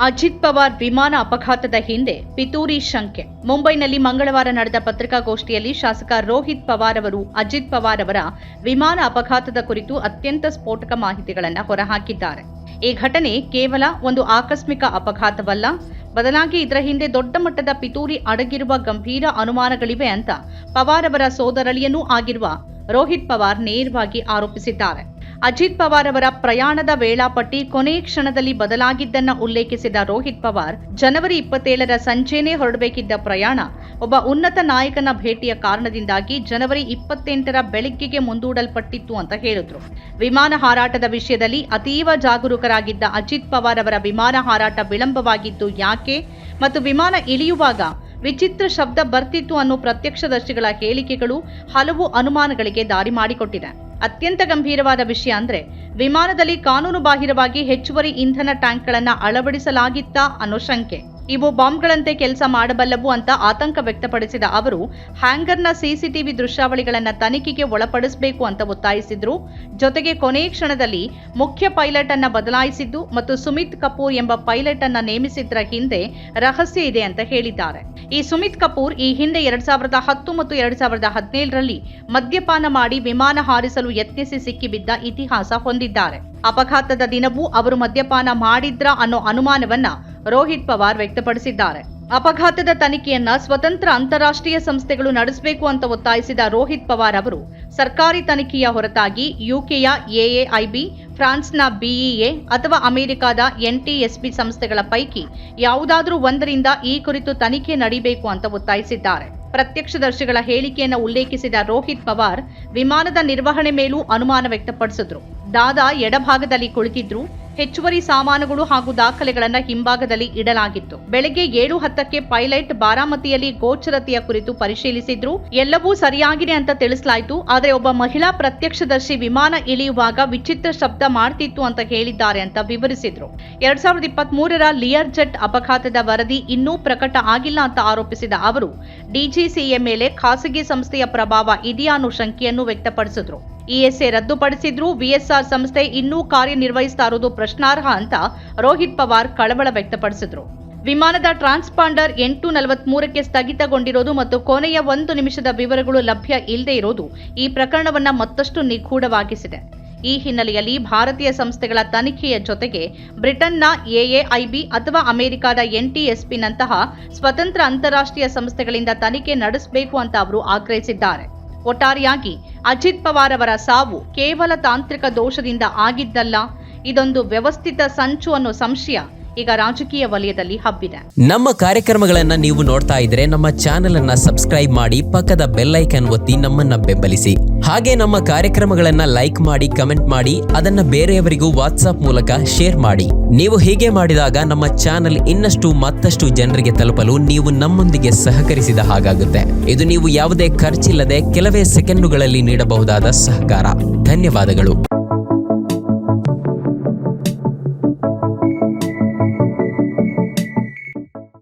ಅಜಿತ್ ಪವಾರ್ ವಿಮಾನ ಅಪಘಾತದ ಹಿಂದೆ ಪಿತೂರಿ ಶಂಕೆ. ಮುಂಬೈನಲ್ಲಿ ಮಂಗಳವಾರ ನಡೆದ ಪತ್ರಿಕಾಗೋಷ್ಠಿಯಲ್ಲಿ ಶಾಸಕ ರೋಹಿತ್ ಪವಾರ್ ಅವರು ಅಜಿತ್ ಪವಾರ್ ಅವರ ವಿಮಾನ ಅಪಘಾತದ ಕುರಿತು ಅತ್ಯಂತ ಸ್ಫೋಟಕ ಮಾಹಿತಿಗಳನ್ನು ಹೊರಹಾಕಿದ್ದಾರೆ. ಈ ಘಟನೆ ಕೇವಲ ಒಂದು ಆಕಸ್ಮಿಕ ಅಪಘಾತವಲ್ಲ, ಬದಲಾಗಿ ಇದರ ಹಿಂದೆ ದೊಡ್ಡ ಮಟ್ಟದ ಪಿತೂರಿ ಅಡಗಿರುವ ಗಂಭೀರ ಅನುಮಾನಗಳಿವೆ ಅಂತ ಪವಾರ್ ಅವರ ಸೋದರಳಿಯನೂ ಆಗಿರುವ ರೋಹಿತ್ ಪವಾರ್ ನೇರವಾಗಿ ಆರೋಪಿಸಿದ್ದಾರೆ. ಅಜಿತ್ ಪವಾರ್ ಅವರ ಪ್ರಯಾಣದ ವೇಳಾಪಟ್ಟಿ ಕೊನೆ ಕ್ಷಣದಲ್ಲಿ ಬದಲಾಗಿದ್ದನ್ನ ಉಲ್ಲೇಖಿಸಿದ ರೋಹಿತ್ ಪವಾರ್, ಜನವರಿ 27ರ ಸಂಜೆನೇ ಹೊರಡಬೇಕಿದ್ದ ಪ್ರಯಾಣ ಒಬ್ಬ ಉನ್ನತ ನಾಯಕನ ಭೇಟಿಯ ಕಾರಣದಿಂದಾಗಿ ಜನವರಿ 28ರ ಬೆಳಗ್ಗೆಗೆ ಮುಂದೂಡಲ್ಪಟ್ಟಿತ್ತು ಅಂತ ಹೇಳಿದ್ರು. ವಿಮಾನ ಹಾರಾಟದ ವಿಷಯದಲ್ಲಿ ಅತೀವ ಜಾಗರೂಕರಾಗಿದ್ದ ಅಜಿತ್ ಪವಾರ್ ಅವರ ವಿಮಾನ ಹಾರಾಟ ವಿಳಂಬವಾಗಿದ್ದು ಯಾಕೆ ಮತ್ತು ವಿಮಾನ ಇಳಿಯುವಾಗ ವಿಚಿತ್ರ ಶಬ್ದ ಬರ್ತಿತ್ತು ಅನ್ನೋ ಪ್ರತ್ಯಕ್ಷದರ್ಶಿಗಳ ಹೇಳಿಕೆಗಳು ಹಲವು ಅನುಮಾನಗಳಿಗೆ ದಾರಿ ಮಾಡಿಕೊಟ್ಟಿದೆ. ಅತ್ಯಂತ ಗಂಭೀರವಾದ ವಿಷಯ ಅಂದ್ರೆ ವಿಮಾನದಲ್ಲಿ ಕಾನೂನು ಬಾಹಿರವಾಗಿ ಹೆಚ್ಚುವರಿ ಇಂಧನ ಟ್ಯಾಂಕ್ಗಳನ್ನು ಅಳವಡಿಸಲಾಗಿತ್ತಾ ಅನ್ನೋ ಶಂಕೆ. ಇವು ಬಾಂಬ್ಗಳಂತೆ ಕೆಲಸ ಮಾಡಬಲ್ಲವು ಅಂತ ಆತಂಕ ವ್ಯಕ್ತಪಡಿಸಿದ ಅವರು ಹ್ಯಾಂಗರ್ನ ಸಿಸಿಟಿವಿ ದೃಶ್ಯಾವಳಿಗಳನ್ನು ತನಿಖೆಗೆ ಒಳಪಡಿಸಬೇಕು ಅಂತ ಒತ್ತಾಯಿಸಿದ್ರು. ಜೊತೆಗೆ ಕೊನೆ ಕ್ಷಣದಲ್ಲಿ ಮುಖ್ಯ ಪೈಲಟ್ ಅನ್ನ ಬದಲಾಯಿಸಿದ್ದು ಮತ್ತು ಸುಮಿತ್ ಕಪೂರ್ ಎಂಬ ಪೈಲಟ್ ಅನ್ನ ನೇಮಿಸಿದ್ರ ಹಿಂದೆ ರಹಸ್ಯ ಇದೆ ಅಂತ ಹೇಳಿದ್ದಾರೆ. ಈ ಸುಮಿತ್ ಕಪೂರ್ ಈ ಹಿಂದೆ 2010 ಮತ್ತು 2017ರಲ್ಲಿ ಮದ್ಯಪಾನ ಮಾಡಿ ವಿಮಾನ ಹಾರಿಸಲು ಯತ್ನಿಸಿ ಸಿಕ್ಕಿಬಿದ್ದ ಇತಿಹಾಸ ಹೊಂದಿದ್ದಾರೆ. ಅಪಘಾತದ ದಿನವೂ ಅವರು ಮದ್ಯಪಾನ ಮಾಡಿದ್ರ ಅನ್ನೋ ಅನುಮಾನವನ್ನ ರೋಹಿತ್ ಪವಾರ್ ವ್ಯಕ್ತಪಡಿಸಿದ್ದಾರೆ. ಅಪಘಾತದ ತನಿಖೆಯನ್ನ ಸ್ವತಂತ್ರ ಅಂತಾರಾಷ್ಟ್ರೀಯ ಸಂಸ್ಥೆಗಳು ನಡೆಸಬೇಕು ಅಂತ ಒತ್ತಾಯಿಸಿದ ರೋಹಿತ್ ಪವಾರ್ ಅವರು ಸರ್ಕಾರಿ ತನಿಖೆಯ ಹೊರತಾಗಿ ಯುಕೆಯ ಎಎಐಬಿ, ಫ್ರಾನ್ಸ್ನ ಬಿಇಎ ಅಥವಾ ಅಮೆರಿಕದ ಎನ್ಟಿಎಸ್ಪಿ ಸಂಸ್ಥೆಗಳ ಪೈಕಿ ಯಾವುದಾದರೂ ಒಂದರಿಂದ ಈ ಕುರಿತು ತನಿಖೆ ನಡೀಬೇಕು ಅಂತ ಒತ್ತಾಯಿಸಿದ್ದಾರೆ. ಪ್ರತ್ಯಕ್ಷದರ್ಶಿಗಳ ಹೇಳಿಕೆಯನ್ನು ಉಲ್ಲೇಖಿಸಿದ ರೋಹಿತ್ ಪವಾರ್ ವಿಮಾನದ ನಿರ್ವಹಣೆ ಮೇಲೂ ಅನುಮಾನ ವ್ಯಕ್ತಪಡಿಸಿದ್ರು. ದಾದಾ ಎಡಭಾಗದಲ್ಲಿ ಕುಳಿತಿದ್ರು. ಹೆಚ್ಚುವರಿ ಸಾಮಾನುಗಳು ಹಾಗೂ ದಾಖಲೆಗಳನ್ನು ಹಿಂಭಾಗದಲ್ಲಿ ಇಡಲಾಗಿತ್ತು. ಬೆಳಗ್ಗೆ 7:10ಕ್ಕೆ ಪೈಲಟ್ ಬಾರಾಮತಿಯಲ್ಲಿ ಗೋಚರತೆಯ ಕುರಿತು ಪರಿಶೀಲಿಸಿದ್ರು. ಎಲ್ಲವೂ ಸರಿಯಾಗಿದೆ ಅಂತ ತಿಳಿಸಲಾಯಿತು. ಆದರೆ ಒಬ್ಬ ಮಹಿಳಾ ಪ್ರತ್ಯಕ್ಷದರ್ಶಿ ವಿಮಾನ ಇಳಿಯುವಾಗ ವಿಚಿತ್ರ ಶಬ್ದ ಮಾಡ್ತಿತ್ತು ಅಂತ ಹೇಳಿದ್ದಾರೆ ಅಂತ ವಿವರಿಸಿದ್ರು. 2023ರ ಲಿಯರ್ ಜೆಟ್ ಅಪಘಾತದ ವರದಿ ಇನ್ನೂ ಪ್ರಕಟ ಆಗಿಲ್ಲ ಅಂತ ಆರೋಪಿಸಿದ ಅವರು ಡಿಜಿಸಿಎ ಮೇಲೆ ಖಾಸಗಿ ಸಂಸ್ಥೆಯ ಪ್ರಭಾವ ಇದೆಯಾ ಅನ್ನೋ ಶಂಕೆಯನ್ನು ವ್ಯಕ್ತಪಡಿಸಿದ್ರು. ಇಎಸ್ಎ ರದ್ದುಪಡಿಸಿದ್ರು. ವಿಎಸ್ಆರ್ ಸಂಸ್ಥೆ ಇನ್ನೂ ಕಾರ್ಯನಿರ್ವಹಿಸ್ತಾ ಇರೋದು ಪ್ರಶ್ನಾರ್ಹ ಅಂತ ರೋಹಿತ್ ಪವಾರ್ ಕಳವಳ ವ್ಯಕ್ತಪಡಿಸಿದ್ರು. ವಿಮಾನದ ಟ್ರಾನ್ಸ್ಪಾಂಡರ್ 8:43ಕ್ಕೆ ಸ್ಥಗಿತಗೊಂಡಿರೋದು ಮತ್ತು ಕೊನೆಯ 1 ನಿಮಿಷದ ವಿವರಗಳು ಲಭ್ಯ ಇಲ್ಲದೆ ಇರೋದು ಈ ಪ್ರಕರಣವನ್ನ ಮತ್ತಷ್ಟು ನಿಗೂಢವಾಗಿಸಿದೆ. ಈ ಹಿನ್ನೆಲೆಯಲ್ಲಿ ಭಾರತೀಯ ಸಂಸ್ಥೆಗಳ ತನಿಖೆಯ ಜೊತೆಗೆ ಬ್ರಿಟನ್ನ ಎಎಐಬಿ ಅಥವಾ ಅಮೆರಿಕದ ಎನ್ಟಿಎಸ್ಪಿನಂತಹ ಸ್ವತಂತ್ರ ಅಂತಾರಾಷ್ಟ್ರೀಯ ಸಂಸ್ಥೆಗಳಿಂದ ತನಿಖೆ ನಡೆಸಬೇಕು ಅಂತ ಅವರು ಆಗ್ರಹಿಸಿದ್ದಾರೆ. ಒಟ್ಟಾರೆಯಾಗಿ ಅಜಿತ್ ಪವಾರ್ ಅವರ ಸಾವು ಕೇವಲ ತಾಂತ್ರಿಕ ದೋಷದಿಂದ ಆಗಿದ್ದಲ್ಲ, ಇದೊಂದು ವ್ಯವಸ್ಥಿತ ಸಂಚು ಅನ್ನೋ ಸಂಶಯ ಈಗ ರಾಜಕೀಯ ವಲಯದಲ್ಲಿ ಹಬ್ಬಿದೆ. ನಮ್ಮ ಕಾರ್ಯಕ್ರಮಗಳನ್ನ ನೀವು ನೋಡ್ತಾ ಇದ್ರೆ ನಮ್ಮ ಚಾನೆಲ್ ಅನ್ನ ಸಬ್ಸ್ಕ್ರೈಬ್ ಮಾಡಿ, ಪಕ್ಕದ ಬೆಲ್ ಐಕಾನ್ ಒತ್ತಿ ನಮ್ಮನ್ನ ಬೆಂಬಲಿಸಿ. ಹಾಗೆ ನಮ್ಮ ಕಾರ್ಯಕ್ರಮಗಳನ್ನ ಲೈಕ್ ಮಾಡಿ, ಕಮೆಂಟ್ ಮಾಡಿ, ಅದನ್ನ ಬೇರೆಯವರಿಗೂ ವಾಟ್ಸ್ಆಪ್ ಮೂಲಕ ಶೇರ್ ಮಾಡಿ. ನೀವು ಹೀಗೆ ಮಾಡಿದಾಗ ನಮ್ಮ ಚಾನೆಲ್ ಮತ್ತಷ್ಟು ಜನರಿಗೆ ತಲುಪಲು ನೀವು ನಮ್ಮೊಂದಿಗೆ ಸಹಕರಿಸಿದ ಹಾಗಾಗುತ್ತೆ. ಇದು ನೀವು ಯಾವುದೇ ಖರ್ಚಿಲ್ಲದೆ ಕೆಲವೇ ಸೆಕೆಂಡುಗಳಲ್ಲಿ ನೀಡಬಹುದಾದ ಸಹಕಾರ. ಧನ್ಯವಾದಗಳು.